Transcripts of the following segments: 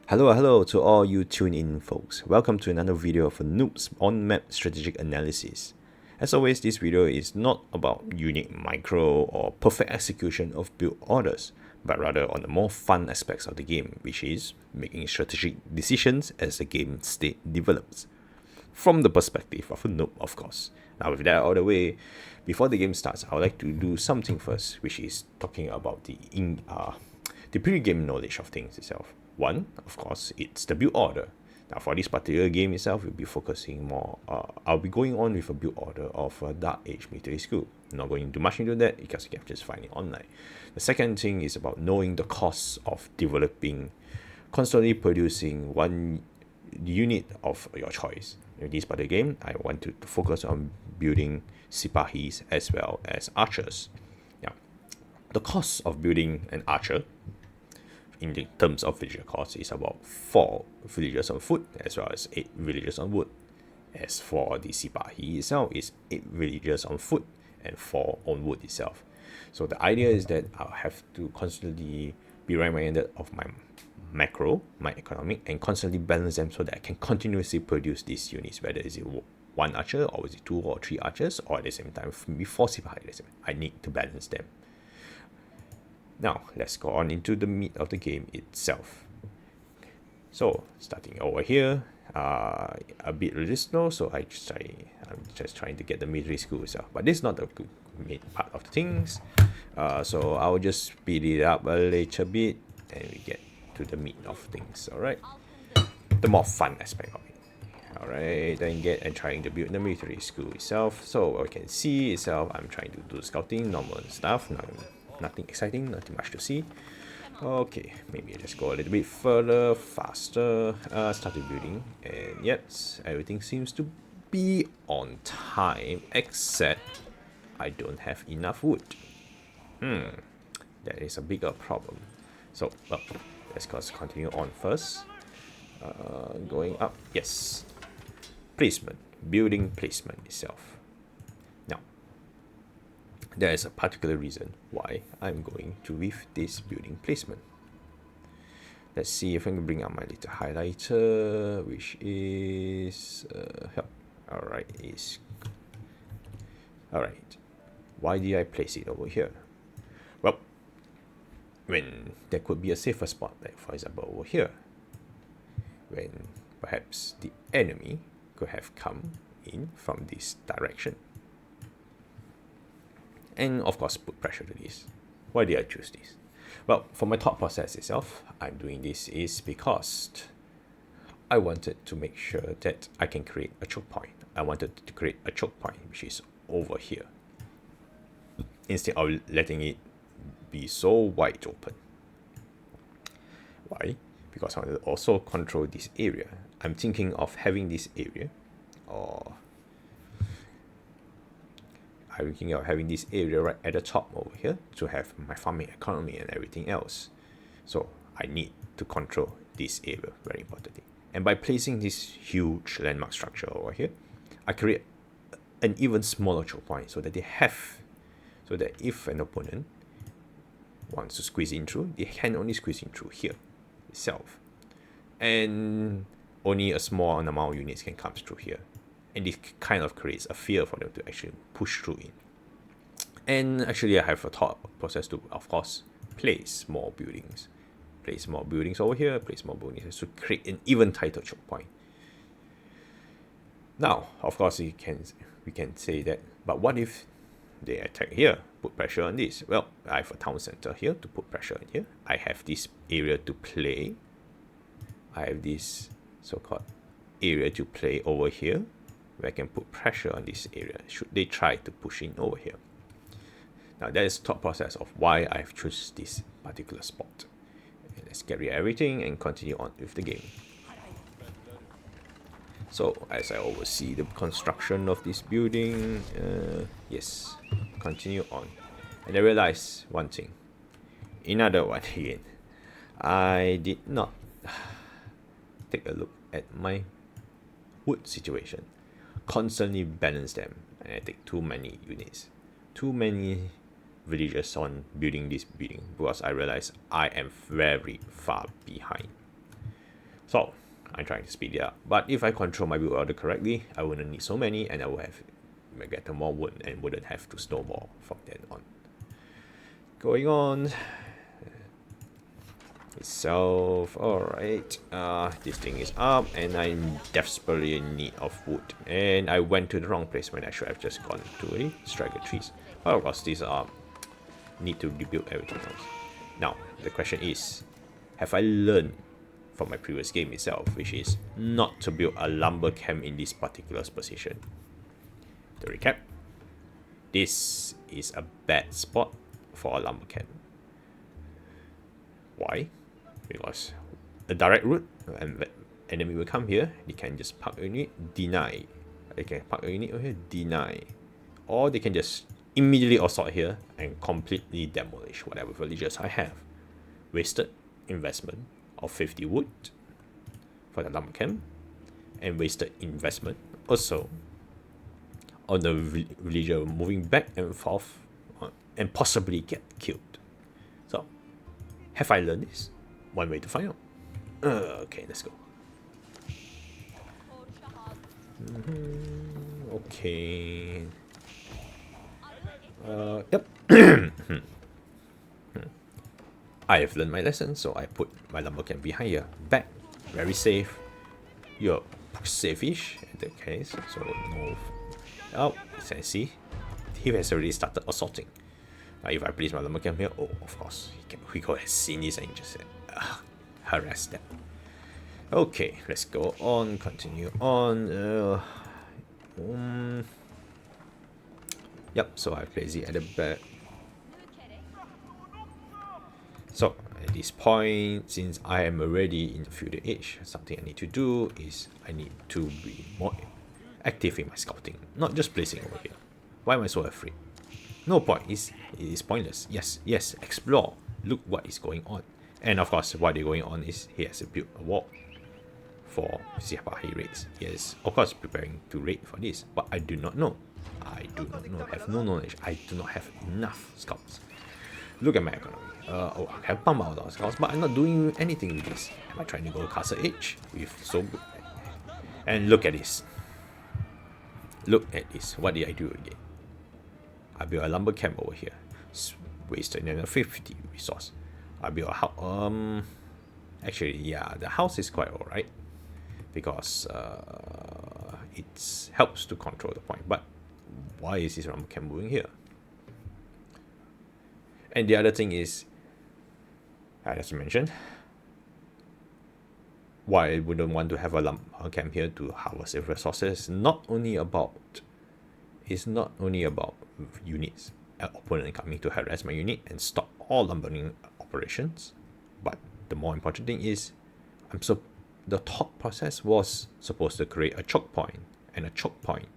Hello to all you tune in folks. Welcome to another video of Noob's on-map strategic analysis. As always, this video is not about unique micro or perfect execution of build orders, but rather on the more fun aspects of the game, which is making strategic decisions as the game state develops. From the perspective of a noob, of course. Now with that out of the way, before the game starts, I would like to do something first, which is talking about the pre-game knowledge of things itself. One, of course, it's the build order. Now for this particular game itself, we'll be focusing more, I'll be going on with a build order of a Dark Age military school. Not going too much into that because you can just find it online. The second thing is about knowing the costs of developing, constantly producing one unit of your choice. In this particular game, I want to focus on building Sipahis as well as archers. Now, the cost of building an archer in the terms of villager cost is about 4 villagers on foot as well as 8 villagers on wood. As for the Sipahi itself, is 8 villagers on foot and 4 on wood itself. So the idea is that I'll have to constantly be reminded of my macro, my economic, and constantly balance them so that I can continuously produce these units, whether is it 1 archer or is it 2 or 3 archers, or at the same time maybe 4 Sipahi. I need to balance them. Now, let's go on into the meat of the game itself. So, starting over here, a bit resistant, so I'm just trying to get the military school itself. But this is not the main part of the things. So, I'll just speed it up a little bit, and we get to the meat of things, alright? The more fun aspect of it. Alright, then trying to build the military school itself. So, I can see itself, I'm trying to do scouting, normal stuff. Nothing exciting, nothing much to see. Okay, maybe I just go a little bit further, faster. Started building, and yes, everything seems to be on time, except I don't have enough wood. That is a bigger problem. So, well, let's continue on first. Going up, yes. Placement, building placement itself. There is a particular reason why I'm going to with this building placement. Let's see if I can bring up my little highlighter, which is help. Alright. Why did I place it over here? Well, when there could be a safer spot, like for example over here, when perhaps the enemy could have come in from this direction. And of course put pressure to this. Why did I choose this? Well, for my thought process itself, I'm doing this is because I wanted to make sure that I can create a choke point. I wanted to create a choke point which is over here, instead of letting it be so wide open. Why? Because I want to also control this area. I'm thinking of having this area, or I'm thinking of having this area right at the top over here to have my farming economy and everything else. So I need to control this area very importantly. And by placing this huge landmark structure over here, I create an even smaller choke point so that if an opponent wants to squeeze in through, they can only squeeze in through here itself. And only a small amount of units can come through here. And this kind of creates a fear for them to actually push through in. And actually I have a thought process to, of course, place more buildings. Place more buildings over here, place more buildings to create an even tighter choke point. Now, of course, we can say that, but what if they attack here, put pressure on this? Well, I have a town center here to put pressure on here. I have this area to play. I have this so-called area to play over here, where I can put pressure on this area should they try to push in over here. Now that is the thought process of why I've chosen this particular spot. Okay, let's get rid of everything and continue on with the game. So as I oversee the construction of this building, yes, continue on. And I realized one thing. Another one again. I did not take a look at my wood situation. Constantly balance them, and I take too many units, too many villagers on building this building, because I realize I am very far behind. So I'm trying to speed it up. But if I control my build order correctly, I wouldn't need so many, and I will have get more wood and wouldn't have to snowball from then on. Going on. Itself, alright. This thing is up, and I'm desperately in need of wood. And I went to the wrong place when I should have just gone to a striker trees. But of course, these are need to rebuild everything else. Now, the question is, have I learned from my previous game itself, which is not to build a lumber camp in this particular position? To recap, this is a bad spot for a lumber camp. Why? Because a direct route, and enemy will come here, they can just park a unit, deny. They can park a unit over here, deny. Or they can just immediately assault here and completely demolish whatever villagers I have. Wasted investment of 50 wood for the lumber camp, and wasted investment also on the villager moving back and forth and possibly get killed. So, have I learned this? One way to find out. Okay, let's go. Okay. Yep. I have learned my lesson, so I put my lumber camp behind here. Back. Very safe. You're safe-ish in that case. So, no. Oh, as you can see, he has already started assaulting. If I place my lumber camp here, oh, of course, we could have seen this and just harass them. Okay, let's go on, continue on. Yep, so I place it at the back. So, at this point, since I am already in the feudal age, something I need to do is I need to be more active in my scouting, not just placing over here. Why am I so afraid? No point, it is pointless. Yes, explore, look what is going on. And of course, what is going on is he has built a wall for Sipahi raids. He is, of course, preparing to raid for this, but I do not know. I do not know, have no knowledge. I do not have enough scouts. Look at my economy. Oh, I can pump out our scouts, but I'm not doing anything with this. Am I trying to go Castle Edge with so good? And look at this. Look at this. What did I do again? I built a lumber camp over here. Wasted another 50 resource. I built a house. Actually, yeah, the house is quite alright because it helps to control the point. But why is this lumber camp moving here? And the other thing is, as I mentioned, why I wouldn't want to have a lumber camp here to harvest resources. It's not only about units, an opponent coming to harass my unit and stop all lumbering operations, but the more important thing is, the thought process was supposed to create a choke point and a choke point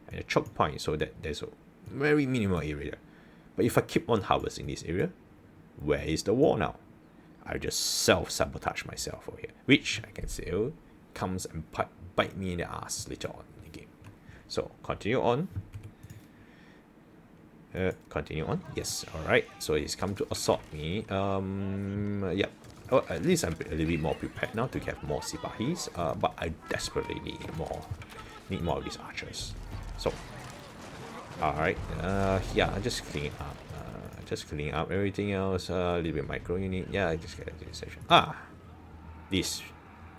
and a choke point so that there's a very minimal area. But if I keep on harvesting this area, where is the wall now? I just self-sabotage myself over here, which I can say comes and bite me in the ass later on in the game. So continue on. Continue on. Yes, alright. So he's come to assault me. Yeah. Oh, at least I'm a little bit more prepared now to have more Sipahis. But I desperately need more of these archers. So, alright. Yeah, just cleaning up. Just cleaning up everything else. A little bit micro unit. Yeah, I just get this section. This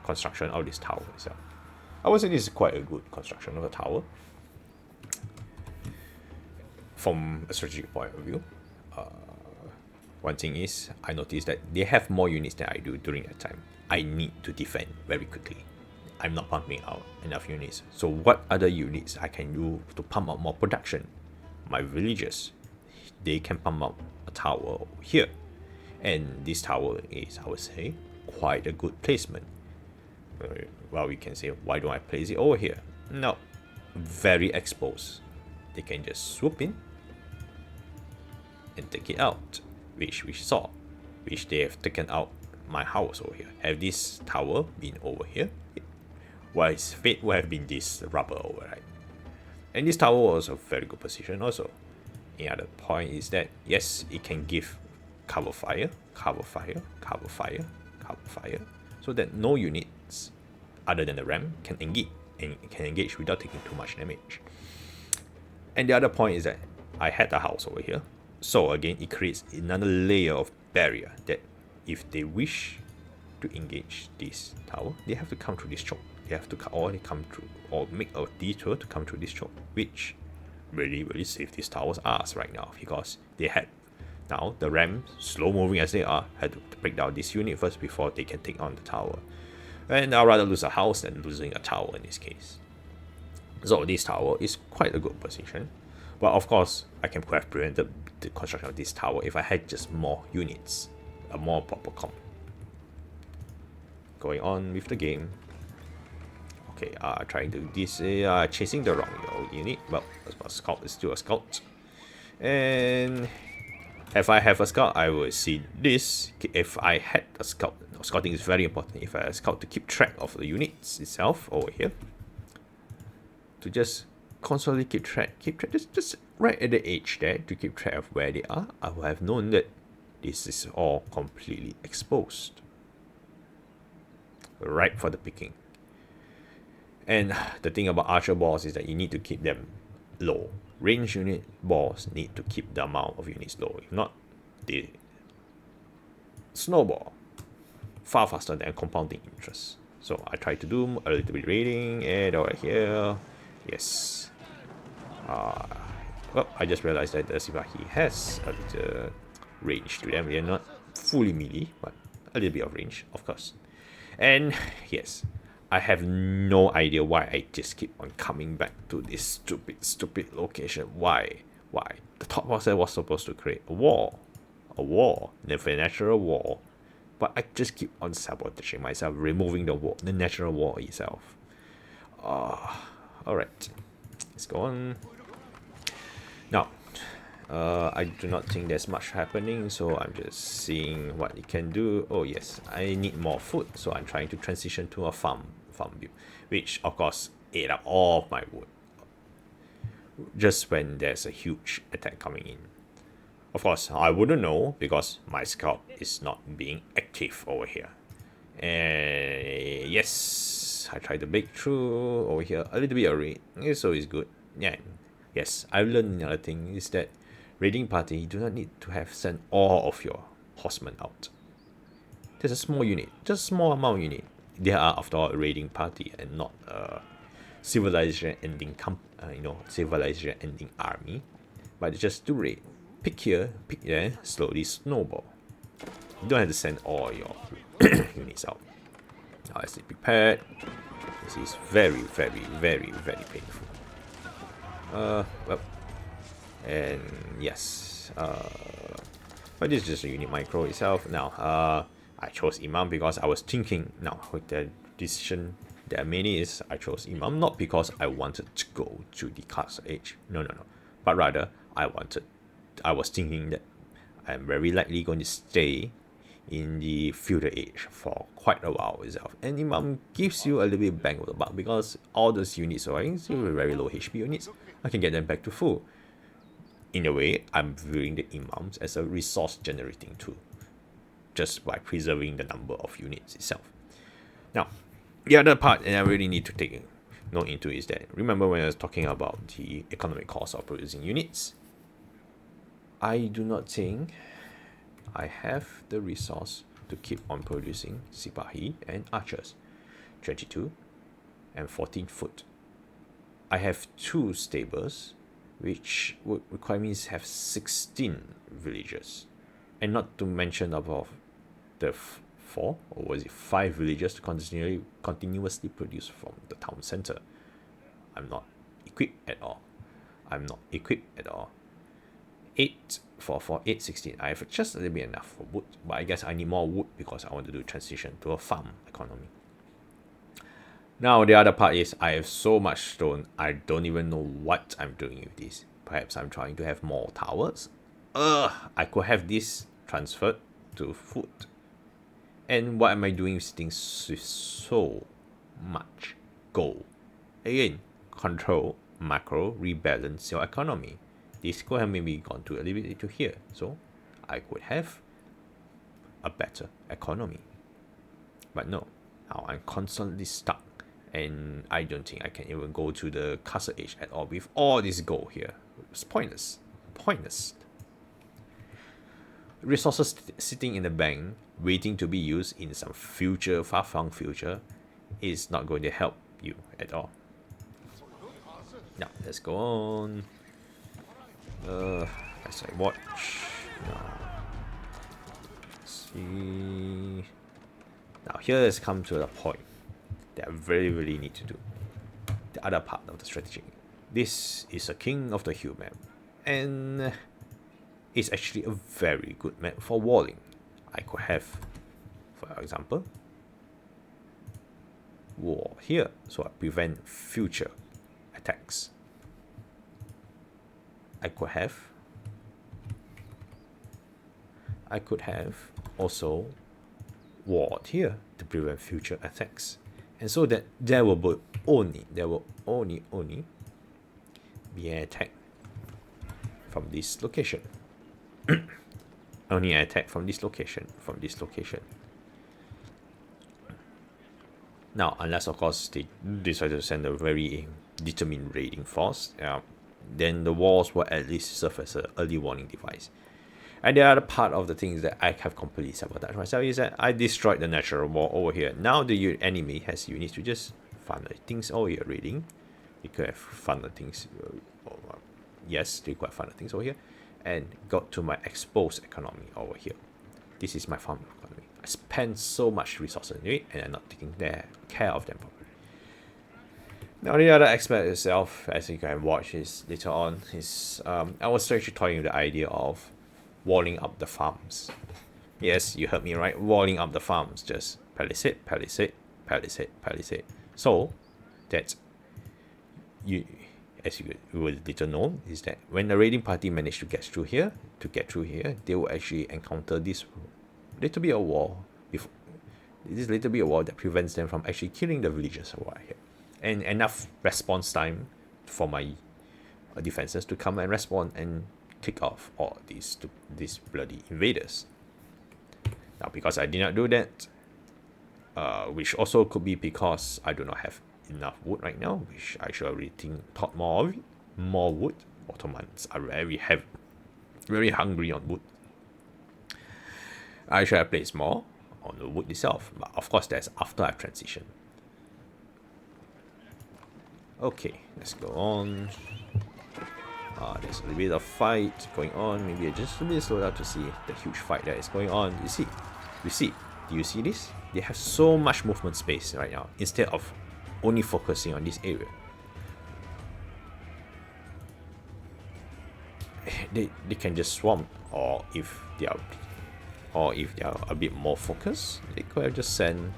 construction of this tower itself. I would say this is quite a good construction of a tower. From a strategic point of view, one thing is, I noticed that they have more units than I do during that time. I need to defend very quickly. I'm not pumping out enough units. So what other units I can do to pump out more production? My villagers, they can pump out a tower over here. And this tower is, I would say, quite a good placement. Well, we can say, why don't I place it over here? No, very exposed. They can just swoop in and take it out, which we saw, which they have taken out my house over here. Have this tower been over here? Well, its fate would have been this rubber override. And this tower was a very good position also. The other point is that, yes, it can give cover fire, cover fire, cover fire, cover fire, so that no units other than the ram can engage without taking too much damage. And the other point is that I had the house over here, so again it creates another layer of barrier that if they wish to engage this tower, they have to come through this choke. They have to come through or make a detour to come through this choke, which really saved this tower's ass right now, because they had now the ram, slow moving as they are, had to break down this unit first before they can take on the tower. And I'd rather lose a house than losing a tower in this case. So this tower is quite a good position, but of course I can have prevented the construction of this tower if I had just more units, a more proper comp. Going on with the game. Okay, trying to do this, chasing the wrong unit. Well, a scout is still a scout. And if I have a scout, I will see this. If I had a scout, scouting is very important. If I had a scout to keep track of the units itself over here, to just constantly keep track, just right at the edge there to keep track of where they are, I would have known that this is all completely exposed, right for the picking. And the thing about archer balls is that you need to keep them low. Range unit balls need to keep the amount of units low. If not, they snowball far faster than compounding interest. So I try to do a little bit raiding, and over here, yes. Well, I just realized that the Sipahi has a little range to them. They're not fully melee, but a little bit of range, of course. And yes, I have no idea why I just keep on coming back to this stupid location. Why? The top boxer was supposed to create a wall, the natural wall, but I just keep on sabotaging myself, removing the wall, the natural wall itself. Alright, let's go on. Now, I do not think there's much happening, so I'm just seeing what it can do. Oh yes, I need more food, so I'm trying to transition to a farm build, which of course ate up all of my wood just when there's a huge attack coming in. Of course, I wouldn't know because my scout is not being active over here. And yes, I tried to break through over here a little bit of raid, so it's good. Yeah, yes, I've learned another thing is that raiding party, you do not need to have sent all of your horsemen out. There's a small unit, just a small amount of unit. They are after all a raiding party and not a civilization ending civilization ending army. But just to raid, pick here, pick there, slowly snowball. You don't have to send all your units out. Now let's be prepared. This is very painful. Well, and yes, but this is just a unit micro itself. Now, I chose Imam because I was thinking, now with the decision that I made is I chose Imam not because I wanted to go to the Castle Age, no, but rather I was thinking that I'm very likely going to stay in the Feudal Age for quite a while itself, and Imam gives you a little bit bang of the buck because all those units are very low HP units. I can get them back to full. In a way, I'm viewing the Imams as a resource generating tool, just by preserving the number of units itself. Now, the other part, and I really need to take note into, is that remember when I was talking about the economic cost of producing units, I do not think I have the resource to keep on producing Sipahi and archers, 22 and 14 foot. I have 2 stables, which would require me to have 16 villagers, and not to mention about the 4 or was it 5 villagers to continuously produce from the town center. I'm not equipped at all. 8 for 8, 16. I have just a little bit enough for wood, but I guess I need more wood because I want to do transition to a farm economy. Now the other part is I have so much stone, I don't even know what I'm doing with this. Perhaps I'm trying to have more towers. I could have this transferred to food. And what am I doing with things with so much gold? Again, control, macro, rebalance your economy. This could have maybe gone to a little bit to here, so I could have a better economy. But no, now I'm constantly stuck, and I don't think I can even go to the castle edge at all with all this gold here. It's pointless. Pointless. Resources sitting in the bank, waiting to be used in some future, far-flung future, is not going to help you at all. Now, let's go on. As I watch. Now, let's see. Now, here has come to the point that I really need to do. The other part of the strategy. This is a King of the Hill map, and it's actually a very good map for walling. I could have, for example, wall here, so I prevent future attacks. I could have also ward here to prevent future attacks, and so that there will only be an attack from this location. Only an attack from this location. Now, unless of course they decide to send a very determined raiding force, then the walls will at least serve as an early warning device. And the other part of the things that I have completely sabotaged myself is that I destroyed the natural wall over here. Now the enemy has units to just funnel things over here raiding. You could have funnel things. Yes, they could have funnel things over here. And got to my exposed economy over here. This is my farm economy. I spend so much resources in it, and I'm not taking care of them properly. Now the other aspect itself, as you can watch, is later on is I was actually toying with the idea of walling up the farms. Yes, you heard me right. Walling up the farms, just palisade. So that you. As you will later know, is that when the raiding party managed to get through here, they will actually encounter this little bit of wall. This little bit of wall that prevents them from actually killing the villagers over here, and enough response time for my defenses to come and respond and kick off all these bloody invaders. Now, because I did not do that, which also could be because I do not have enough wood right now, which I should already thought more of it. More wood. Ottomans are very hungry on wood. I should have placed more on the wood itself, but of course that's after I transition. Okay, let's go on. There's a little bit of fight going on. Maybe I just a bit slow down to see the huge fight that is going on. Do you see this? They have so much movement space right now instead of only focusing on this area. They can just swarm, or if they are a bit more focused, they could have just send.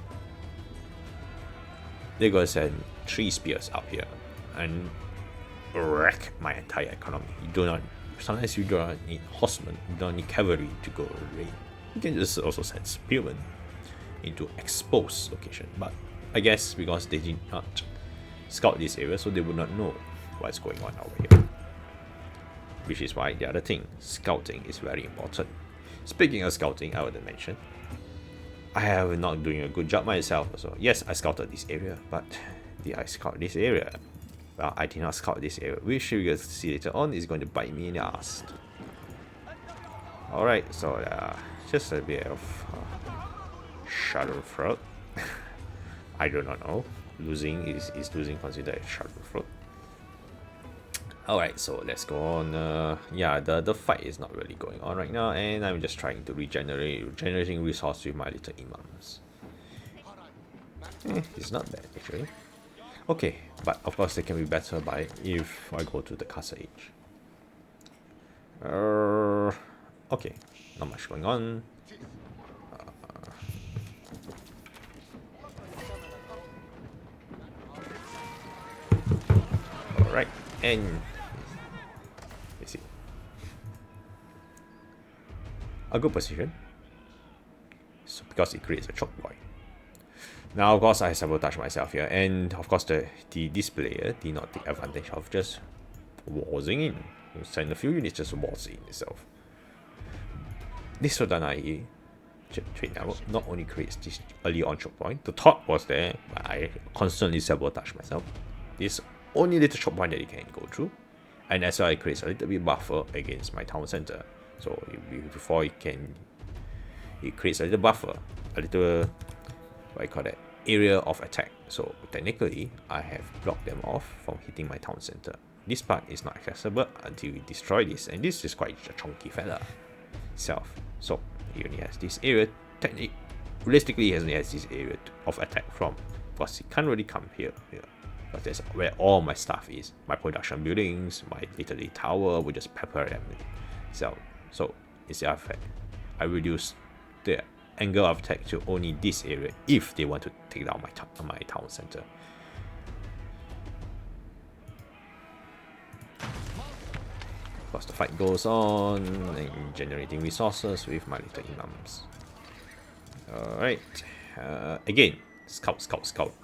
They're gonna send 3 spears up here and wreck my entire economy. Sometimes you do not need horsemen, you don't need cavalry to go raid. You can just also send spearmen into exposed location, but I guess because they did not scout this area, so they would not know what's going on over here. Which is why the other thing, scouting is very important. Speaking of scouting, I would mention I have not doing a good job myself. So yes, I scouted this area, but did I scout this area? Well, I did not scout this area, which you guys see later on is going to bite me in the ass. Alright, so just a bit of shadow throat. I do not know. Losing is losing considered a shadow throat. Alright, so let's go on. Yeah, the fight is not really going on right now, and I'm just trying to regenerating resource with my little imams. It's not bad actually. Okay, but of course they can be better by if I go to the castle age. Okay, not much going on. Alright, and let's see. A good position. So because it creates a choke point. Now of course I sabotage myself here, and of course this player did not take advantage of just waltzing in. Send a few units just waltz in itself. This Sodanai trade network not only creates this early on choke point. The thought was there, but I constantly sabotage myself. This only little choke point that it can go through, and as well it creates a little bit buffer against my town center. So before it creates a little buffer, a little, what I call that, area of attack. So technically I have blocked them off from hitting my town center. This part is not accessible until we destroy this, and this is quite a chunky fella itself. So he only has this area. Technically, realistically, he only has this area of attack from, because he can't really come here. Because that's where all my stuff is. My production buildings, my little tower will just pepper them. So instead of that, I reduce the angle of attack to only this area if they want to take down my town center. Plus the fight goes on and generating resources with my little imams. Alright. Again, scout.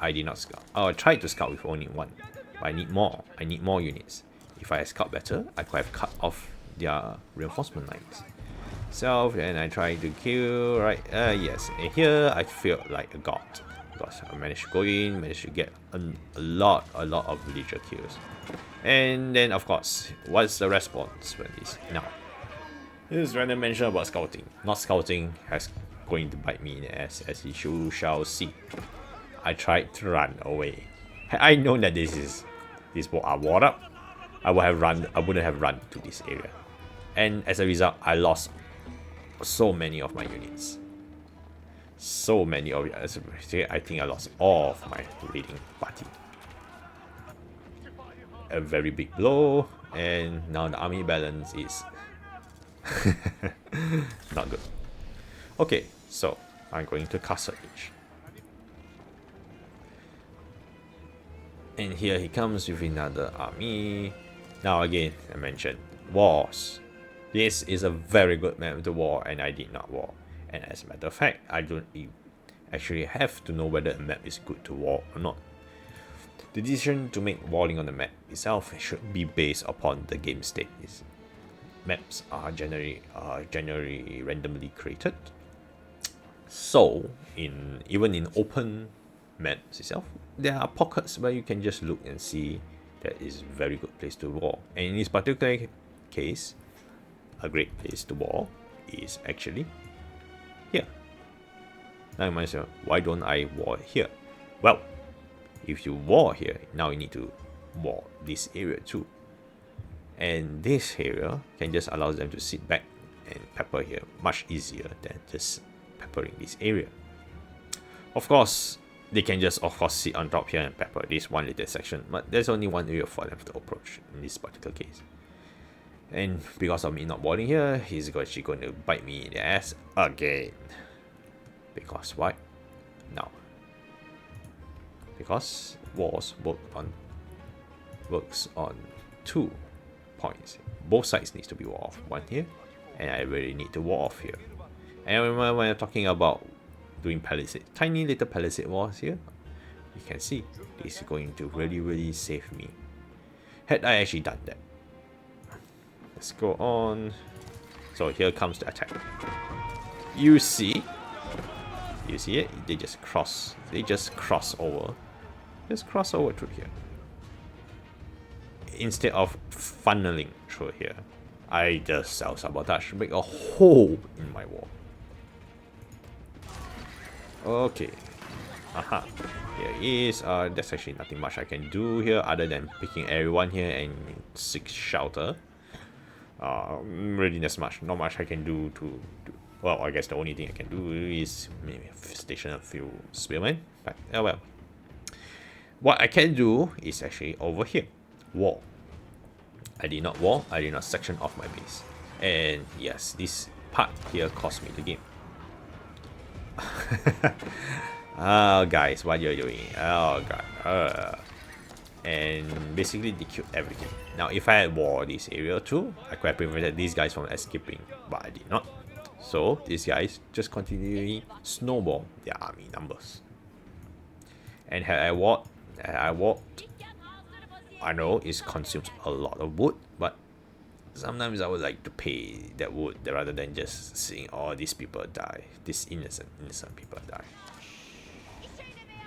I did not scout. I tried to scout with only one, but I need more. I need more units. If I had scout better, I could have cut off their reinforcement lines. And I tried to kill, right? Yes. And here I feel like a god, because I managed to go in, managed to get a lot of villager kills. And then of course, what's the response when this? Now, this is random mention about scouting. Not scouting has going to bite me in the ass, as you shall see. I tried to run away. Had I known that this are walled up, I wouldn't have run to this area. And as a result, I lost so many of my units. So many of it. I think I lost all of my leading party. A very big blow, and now the army balance is not good. Okay, so I'm going to Castle Edge. And here he comes with another army. Now again, I mentioned wars. This is a very good map to war, and I did not war. And as a matter of fact, I don't actually have to know whether a map is good to war or not. The decision to make walling on the map itself should be based upon the game state. Maps are generally randomly created. So even in open maps itself, there are pockets where you can just look and see that is a very good place to war. And in this particular case, a great place to war is actually here. Now you might say, why don't I war here? Well, if you war here, now you need to war this area too. And this area can just allow them to sit back and pepper here much easier than just peppering this area. Of course, they can just sit on top here and pepper this one little section, but there's only one area for them to approach in this particular case. And because of me not walling here, he's actually going to bite me in the ass again. Because why? Now, because wars works on 2 points. Both sides needs to be wall off. One here, and I really need to wall off here. And when I'm talking about doing palisade, tiny little palisade walls here, you can see this is going to really save me. Had I actually done that. Let's go on. So here comes the attack. You see it? They just cross over. Just cross over through here. Instead of funneling through here, I just self-sabotage to make a hole in my wall. Okay. Aha. Here it is. There's actually nothing much I can do here other than picking everyone here and seek shelter. Really not much I can do to well, I guess the only thing I can do is maybe station a few spearmen, but oh well. What I can do is actually over here, wall. I did not wall, I did not section off my base. And yes, this part here cost me the game. Oh guys, what you're doing? Oh god. And basically they killed everything. Now if I had wall this area too, I could have prevented these guys from escaping, but I did not. So these guys just continually snowball their army numbers. And had I walked, I know it consumes a lot of wood, but sometimes I would like to pay that wood rather than just seeing all these people die. These innocent people die.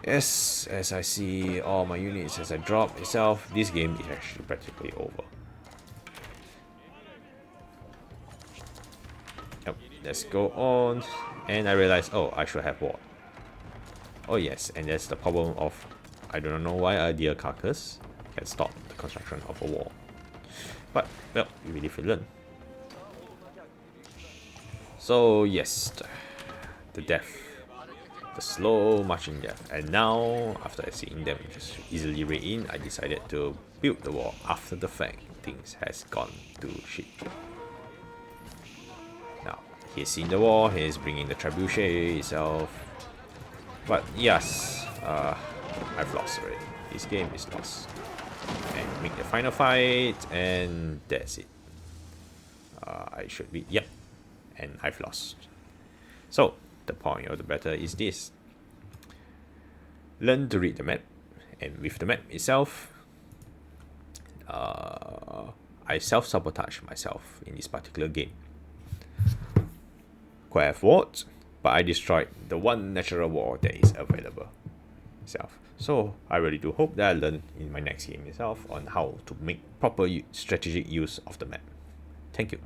Yes, as I see all my units as I drop itself, this game is actually practically over. Yep, let's go on. And I realized, oh, I should have wall. Oh yes, and that's the problem of, I don't know why a deer carcass can stop the construction of a wall. But, well, we live and learn. So yes, the death. The slow marching death. And now, after seeing them just easily raid in, I decided to build the wall after the fact things has gone to shit. Now, he's seen the wall, he's bringing the trebuchet itself. But yes, I've lost already. This game is lost. And make the final fight, and that's it. I should be, yep, and I've lost. So, the point of the battle is this. Learn to read the map, and with the map itself, I self-sabotage myself in this particular game. Could have walked, but I destroyed the one natural wall that is available itself. So I really do hope that I learn in my next game itself on how to make proper strategic use of the map. Thank you.